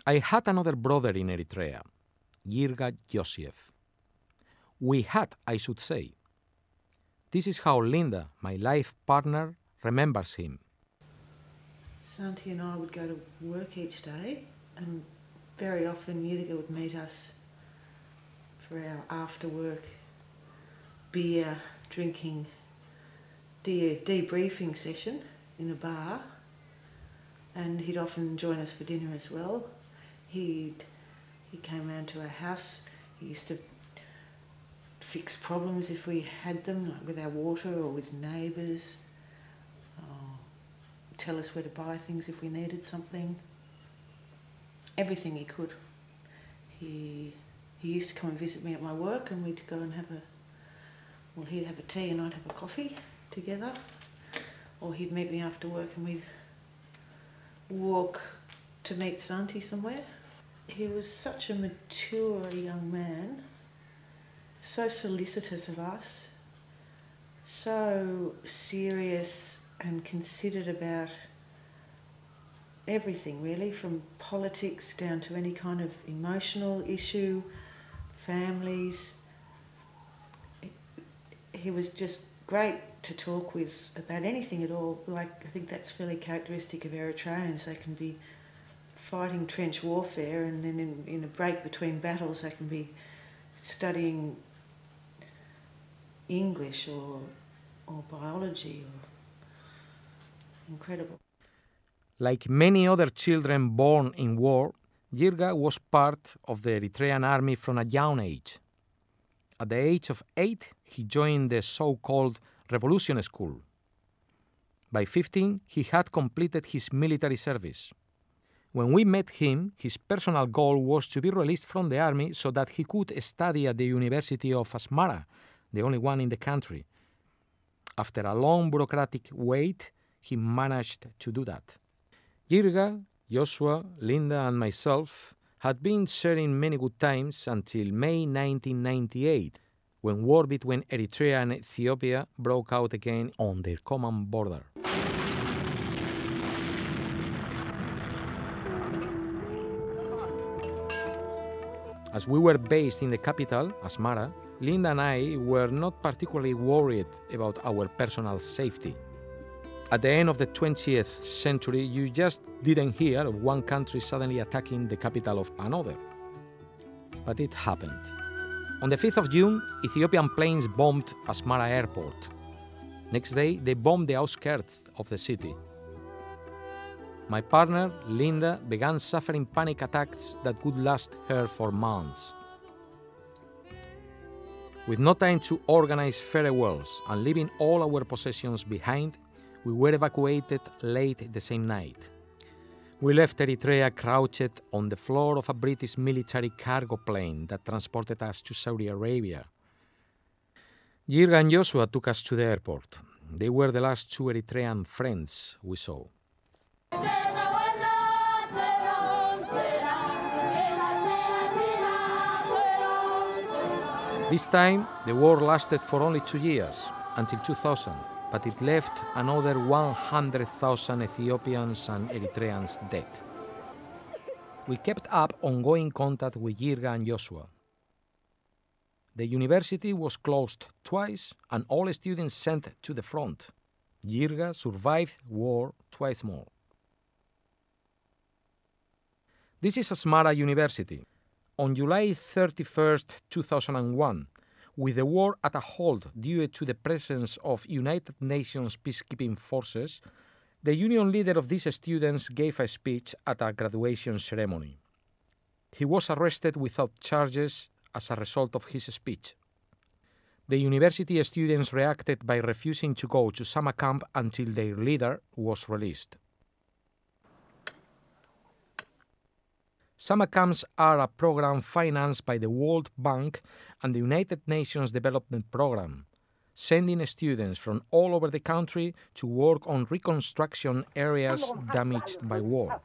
I had another brother in Eritrea, Yrga Josief. We had, I should say. This is how Linda, my life partner, remembers him. Santi and I would go to work each day, and very often Yrga would meet us for our after-work beer drinking debriefing session in a bar, and he'd often join us for dinner as well. He came round to our house. He used to fix problems if we had them, like with our water or with neighbours. Tell us where to buy things if we needed something. Everything he could. He used to come and visit me at my work, and we'd go and he'd have a tea and I'd have a coffee together. Or he'd meet me after work and we'd walk to meet Santi somewhere. He was such a mature young man, so solicitous of us, so serious and considered about everything really, from politics down to any kind of emotional issue, families. He was just great to talk with about anything at all. Like, I think that's fairly characteristic of Eritreans. They can be fighting trench warfare, and then in a break between battles they can be studying English or biology. Incredible. Like many other children born in war, Yrga was part of the Eritrean army from a young age. At the age of 8, he joined the so-called Revolution School. By 15, he had completed his military service. When we met him, his personal goal was to be released from the army so that he could study at the University of Asmara, the only one in the country. After a long bureaucratic wait, he managed to do that. Yrga, Joshua, Linda and myself had been sharing many good times until May 1998, when war between Eritrea and Ethiopia broke out again on their common border. As we were based in the capital, Asmara, Linda and I were not particularly worried about our personal safety. At the end of the 20th century, you just didn't hear of one country suddenly attacking the capital of another. But it happened. On the 5th of June, Ethiopian planes bombed Asmara airport. Next day, they bombed the outskirts of the city. My partner, Linda, began suffering panic attacks that could last her for months. With no time to organize farewells and leaving all our possessions behind, we were evacuated late the same night. We left Eritrea crouched on the floor of a British military cargo plane that transported us to Saudi Arabia. Yrga and Joshua took us to the airport. They were the last 2 Eritrean friends we saw. This time, the war lasted for only 2 years, until 2000, but it left another 100,000 Ethiopians and Eritreans dead. We kept up ongoing contact with Yrga and Joshua. The university was closed twice and all students sent to the front. Yrga survived war twice more. This is Asmara University. On July 31st, 2001, with the war at a halt due to the presence of United Nations peacekeeping forces, the union leader of these students gave a speech at a graduation ceremony. He was arrested without charges as a result of his speech. The university students reacted by refusing to go to summer camp until their leader was released. Summer camps are a program financed by the World Bank and the United Nations Development Programme, sending students from all over the country to work on reconstruction areas damaged by war.